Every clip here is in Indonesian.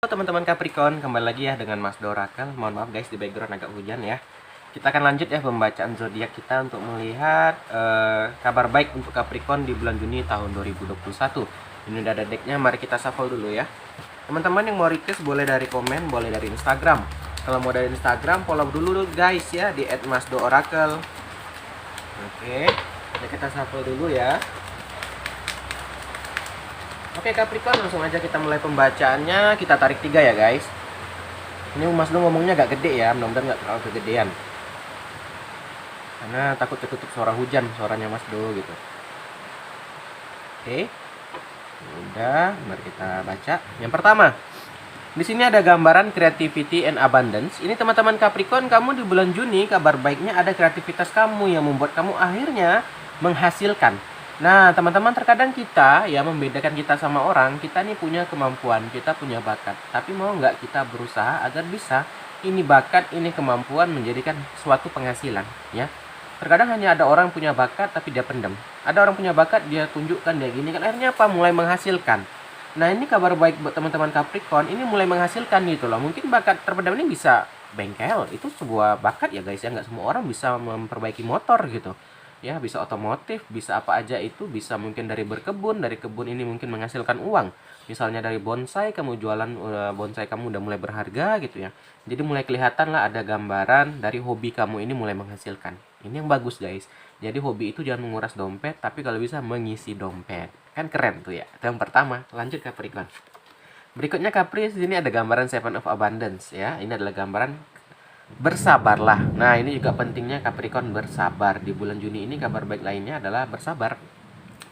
Teman-teman Capricorn, kembali lagi ya dengan Mas Dorakel. Mohon maaf guys, di background agak hujan ya. Kita akan lanjut ya pembacaan zodiak kita untuk melihat kabar baik untuk Capricorn di bulan Juni tahun 2021. Ini udah ada decknya, mari kita shuffle dulu ya. Teman-teman yang mau request boleh dari komen, boleh dari Instagram. Kalau mau dari Instagram, follow dulu guys ya di @masdoorakel. Oke, ya kita shuffle dulu ya. Oke Capricorn, langsung aja kita mulai pembacaannya. Kita tarik 3 ya guys. Ini Mas Do ngomongnya agak gede ya, mudah-mudahan nggak terlalu kegedean. Karena takut ketutup suara hujan, suaranya Mas Do gitu. Oke. Udah, mari kita baca. Yang pertama, di sini ada gambaran creativity and abundance. Ini teman-teman Capricorn, kamu di bulan Juni kabar baiknya ada kreativitas kamu yang membuat kamu akhirnya menghasilkan. Nah, teman-teman, terkadang kita ya membedakan kita sama orang, kita nih punya kemampuan, kita punya bakat. Tapi mau nggak kita berusaha agar bisa ini bakat, ini kemampuan menjadikan suatu penghasilan, ya. Terkadang hanya ada orang punya bakat tapi dia pendam. Ada orang punya bakat, dia tunjukkan, dia gini kan, akhirnya apa? Mulai menghasilkan. Nah, ini kabar baik buat teman-teman Capricorn, ini mulai menghasilkan gitu loh. Mungkin bakat terpendam ini bisa bengkel, itu sebuah bakat ya guys ya, nggak semua orang bisa memperbaiki motor gitu. Ya, bisa otomotif, bisa apa aja itu, bisa mungkin dari berkebun, dari kebun ini mungkin menghasilkan uang. Misalnya dari bonsai, kamu jualan bonsai kamu udah mulai berharga gitu ya. Jadi mulai kelihatan lah ada gambaran dari hobi kamu ini mulai menghasilkan. Ini yang bagus guys. Jadi hobi itu jangan menguras dompet, tapi kalau bisa mengisi dompet. Kan keren tuh ya. Itu yang pertama. Lanjut Capricorn. Berikutnya Capri, di sini ada gambaran Seven of Abundance ya. Ini adalah gambaran bersabarlah. Nah, ini juga pentingnya Capricorn bersabar. Di bulan Juni ini kabar baik lainnya adalah bersabar.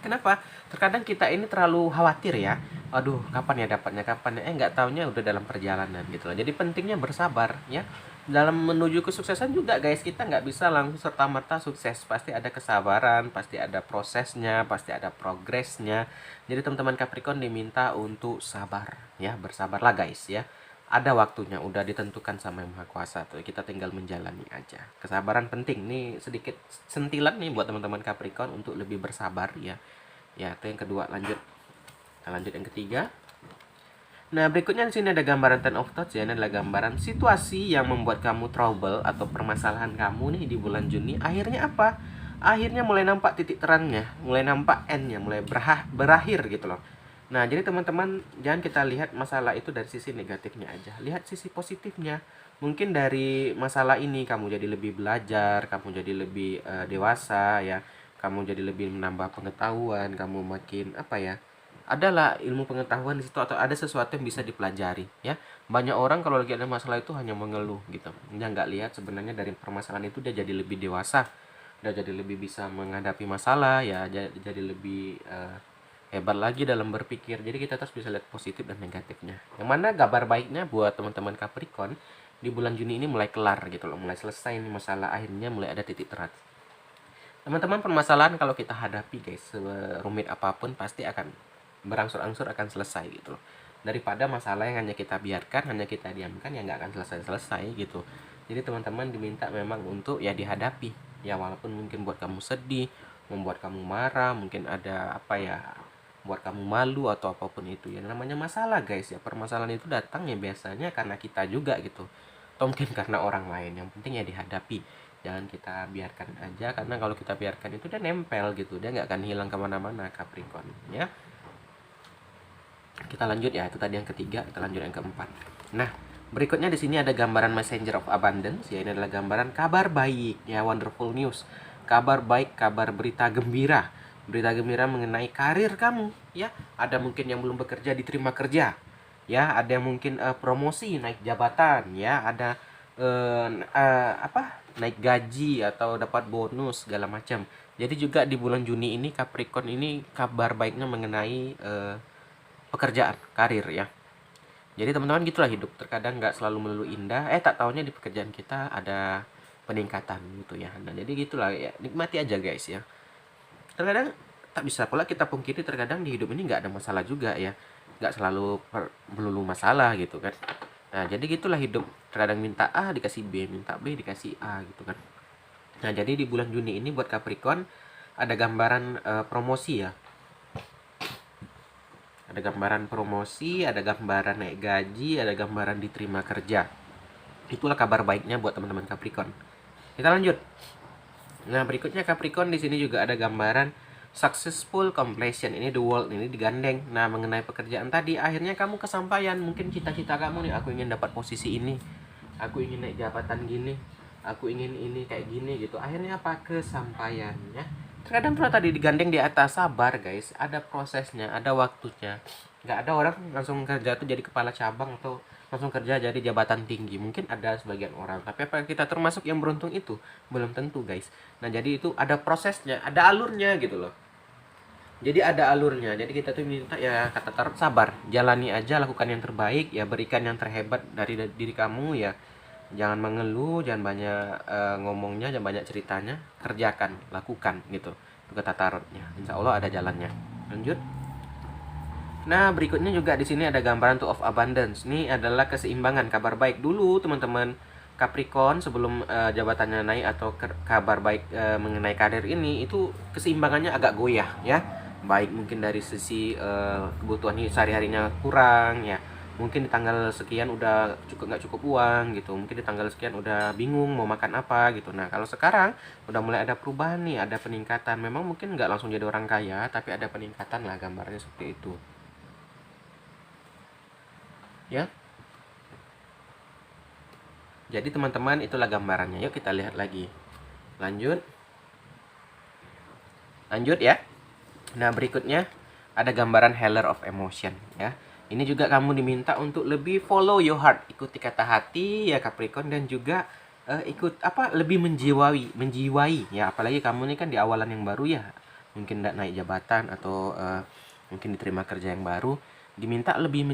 Kenapa? Terkadang kita ini terlalu khawatir ya. Aduh, kapan ya dapatnya, kapan ya? Nggak taunya udah dalam perjalanan gitu loh. Jadi pentingnya bersabar ya. Dalam menuju kesuksesan juga guys, kita nggak bisa langsung serta-merta sukses. Pasti ada kesabaran, pasti ada prosesnya, pasti ada progresnya. Jadi teman-teman Capricorn diminta untuk sabar ya, bersabarlah guys ya. Ada waktunya, udah ditentukan sama Yang Maha Kuasa tuh. Kita tinggal menjalani aja. Kesabaran penting nih, sedikit sentilan nih buat teman-teman Capricorn untuk lebih bersabar ya. Ya, itu yang kedua. Lanjut. Kita lanjut yang ketiga. Nah, berikutnya di sini ada gambaran Ten of Thoughts ya. Ini adalah gambaran situasi yang membuat kamu trouble atau permasalahan kamu nih di bulan Juni. Akhirnya apa? Akhirnya mulai nampak titik terangnya, mulai nampak end-nya, mulai berakhir gitu loh. Nah, jadi teman-teman jangan kita lihat masalah itu dari sisi negatifnya aja. Lihat sisi positifnya. Mungkin dari masalah ini kamu jadi lebih belajar, kamu jadi lebih dewasa ya. Kamu jadi lebih menambah pengetahuan, kamu makin apa ya? Adalah ilmu pengetahuan di situ atau ada sesuatu yang bisa dipelajari ya. Banyak orang kalau lagi ada masalah itu hanya mengeluh gitu. Dia nggak lihat sebenarnya dari permasalahan itu dia jadi lebih dewasa. Dia jadi lebih bisa menghadapi masalah ya, jadi lebih hebat lagi dalam berpikir. Jadi kita terus bisa lihat positif dan negatifnya. Yang mana kabar baiknya buat teman-teman Capricorn, di bulan Juni ini mulai kelar gitu loh, mulai selesai nih masalah, akhirnya mulai ada titik terang. Teman-teman, permasalahan kalau kita hadapi guys, serumit apapun pasti akan berangsur-angsur akan selesai gitu loh. Daripada masalah yang hanya kita biarkan, hanya kita diamkan, ya nggak akan selesai-selesai gitu. Jadi teman-teman diminta memang untuk ya dihadapi. Ya walaupun mungkin buat kamu sedih, membuat kamu marah, mungkin ada apa ya, buat kamu malu atau apapun itu ya, namanya masalah guys ya. Permasalahan itu datang ya biasanya karena kita juga gitu, atau mungkin karena orang lain. Yang penting ya dihadapi, jangan kita biarkan aja, karena kalau kita biarkan itu dia nempel gitu, dia nggak akan hilang kemana-mana Capricorn ya. Kita lanjut ya, itu tadi yang ketiga. Kita lanjut yang keempat. Nah, berikutnya di sini ada gambaran Messenger of Abundance ya. Ini adalah gambaran kabar baik ya, wonderful news, kabar baik, kabar berita gembira. Berita gembira mengenai karir kamu ya. Ada mungkin yang belum bekerja diterima kerja ya, ada yang mungkin promosi, naik jabatan ya, ada naik gaji atau dapat bonus segala macam. Jadi juga di bulan Juni ini Capricorn ini kabar baiknya mengenai pekerjaan, karir ya. Jadi teman-teman gitulah hidup, terkadang nggak selalu melulu indah. Tak taunya di pekerjaan kita ada peningkatan gitu ya. Nah, jadi gitulah ya, nikmati aja guys ya. Terkadang tak bisa pula kita pungkiri, terkadang di hidup ini nggak ada masalah juga ya, nggak selalu melulu masalah gitu kan. Nah, jadi gitulah hidup, terkadang minta A dikasih B, minta B dikasih A gitu kan. Nah, jadi di bulan Juni ini buat Capricorn ada gambaran promosi ya, Ada gambaran promosi, ada gambaran naik gaji, ada gambaran diterima kerja. Itulah kabar baiknya buat teman-teman Capricorn. Kita lanjut. Nah, berikutnya Capricorn di sini juga ada gambaran successful completion. Ini the world, ini digandeng. Nah, mengenai pekerjaan tadi, akhirnya kamu kesampaian. Mungkin cita-cita kamu nih, aku ingin dapat posisi ini, aku ingin naik jabatan gini, aku ingin ini kayak gini gitu. Akhirnya apa? Kesampaian ya. Terkadang kalau tadi digandeng di atas, sabar guys, ada prosesnya, ada waktunya. Nggak ada orang langsung kerja tuh jadi kepala cabang atau langsung kerja jadi jabatan tinggi. Mungkin ada sebagian orang, tapi apa kita termasuk yang beruntung itu? Belum tentu guys. Nah, jadi itu ada prosesnya, ada alurnya gitu loh. Jadi ada alurnya. Jadi kita tuh minta ya, kata Tarot, sabar, jalani aja, lakukan yang terbaik ya, berikan yang terhebat dari diri kamu ya. Jangan mengeluh, jangan banyak ngomongnya, jangan banyak ceritanya, kerjakan, lakukan gitu. Itu kata Tarotnya. Insya Allah ada jalannya. Lanjut. Nah, berikutnya juga di sini ada gambaran Two of Abundance. Ini adalah keseimbangan, kabar baik dulu teman-teman Capricorn sebelum jabatannya naik atau kabar baik mengenai karir ini, itu keseimbangannya agak goyah ya. Baik mungkin dari sisi kebutuhan sehari-harinya kurang ya. Mungkin di tanggal sekian udah nggak cukup uang gitu. Mungkin di tanggal sekian udah bingung mau makan apa gitu. Nah, kalau sekarang udah mulai ada perubahan nih, ada peningkatan. Memang mungkin nggak langsung jadi orang kaya, tapi ada peningkatan lah, gambarnya seperti itu. Ya. Jadi teman-teman, itulah gambarannya. Yuk kita lihat lagi. Lanjut. Lanjut ya. Nah, berikutnya ada gambaran Healer of Emotion ya. Ini juga kamu diminta untuk lebih follow your heart, ikuti kata hati ya Capricorn, dan juga ikut lebih menjiwai ya. Apalagi kamu ini kan di awalan yang baru ya. Mungkin tidak naik jabatan atau mungkin diterima kerja yang baru, diminta lebih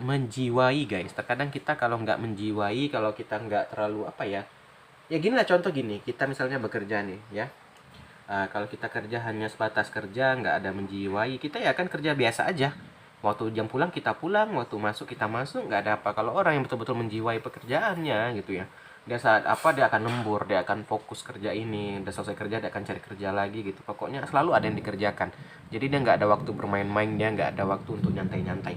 menjiwai guys. Terkadang kita kalau nggak menjiwai, kalau kita nggak terlalu ya gini lah, contoh gini, kita misalnya bekerja nih ya. Kalau kita kerja hanya sebatas kerja, nggak ada menjiwai, kita ya kan kerja biasa aja. Waktu jam pulang kita pulang, waktu masuk kita masuk, nggak ada apa. Kalau orang yang betul-betul menjiwai pekerjaannya gitu ya, dia saat dia akan lembur, dia akan fokus kerja ini, udah selesai kerja dia akan cari kerja lagi gitu. Pokoknya selalu ada yang dikerjakan. Jadi dia nggak ada waktu bermain-main, dia nggak ada waktu untuk nyantai-nyantai.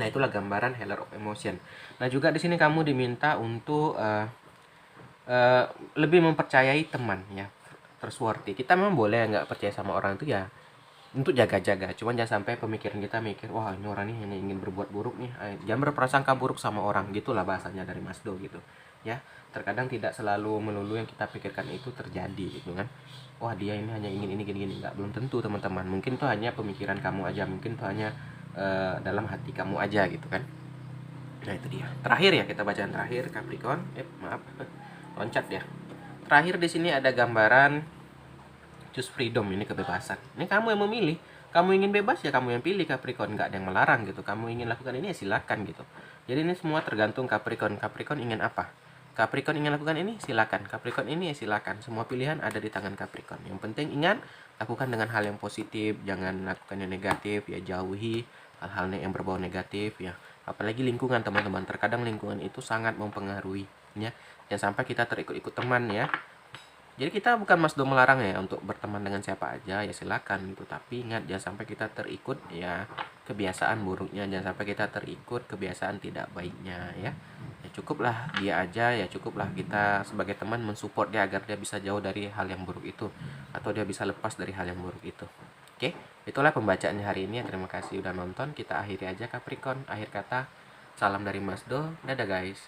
Nah, itulah gambaran Healer of Emotion. Nah, juga di sini kamu diminta untuk lebih mempercayai teman ya, trustworthy. Kita memang boleh nggak percaya sama orang itu ya, untuk jaga-jaga. Cuman jangan sampai pemikiran kita mikir, wah ini orang ini hanya ingin berbuat buruk nih. Jangan berprasangka buruk sama orang, gitulah bahasanya dari Mas Do gitu. Ya, terkadang tidak selalu melulu yang kita pikirkan itu terjadi gitu kan. Wah dia ini hanya ingin ini gini-gini, nggak, belum tentu teman-teman. Mungkin itu hanya pemikiran kamu aja, mungkin itu hanya dalam hati kamu aja gitu kan. Nah itu dia. Terakhir ya, kita bacaan terakhir Capricorn. Maaf, loncat ya. Terakhir di sini ada gambaran choose freedom, ini kebebasan. Ini kamu yang memilih. Kamu ingin bebas ya kamu yang pilih Capricorn, nggak ada yang melarang gitu. Kamu ingin lakukan ini ya silakan gitu. Jadi ini semua tergantung Capricorn. Capricorn ingin apa? Capricorn ingin lakukan ini silakan. Capricorn ini ya silakan. Semua pilihan ada di tangan Capricorn. Yang penting ingat, lakukan dengan hal yang positif, jangan lakukan yang negatif ya, jauhi hal-hal yang berbau negatif ya. Apalagi lingkungan teman-teman. Terkadang lingkungan itu sangat mempengaruhi ya. Jangan sampai kita terikut-ikut teman ya. Jadi kita bukan Mas Do melarang ya untuk berteman dengan siapa aja ya silakan gitu, tapi ingat jangan sampai kita terikut ya kebiasaan buruknya, jangan sampai kita terikut kebiasaan tidak baiknya ya. Ya cukuplah dia aja, ya cukuplah kita sebagai teman mensupport dia agar dia bisa jauh dari hal yang buruk itu, atau dia bisa lepas dari hal yang buruk itu. Oke, itulah pembacaannya hari ini. Terima kasih udah nonton. Kita akhiri aja Capricorn. Akhir kata, salam dari Mas Do. Dadah guys.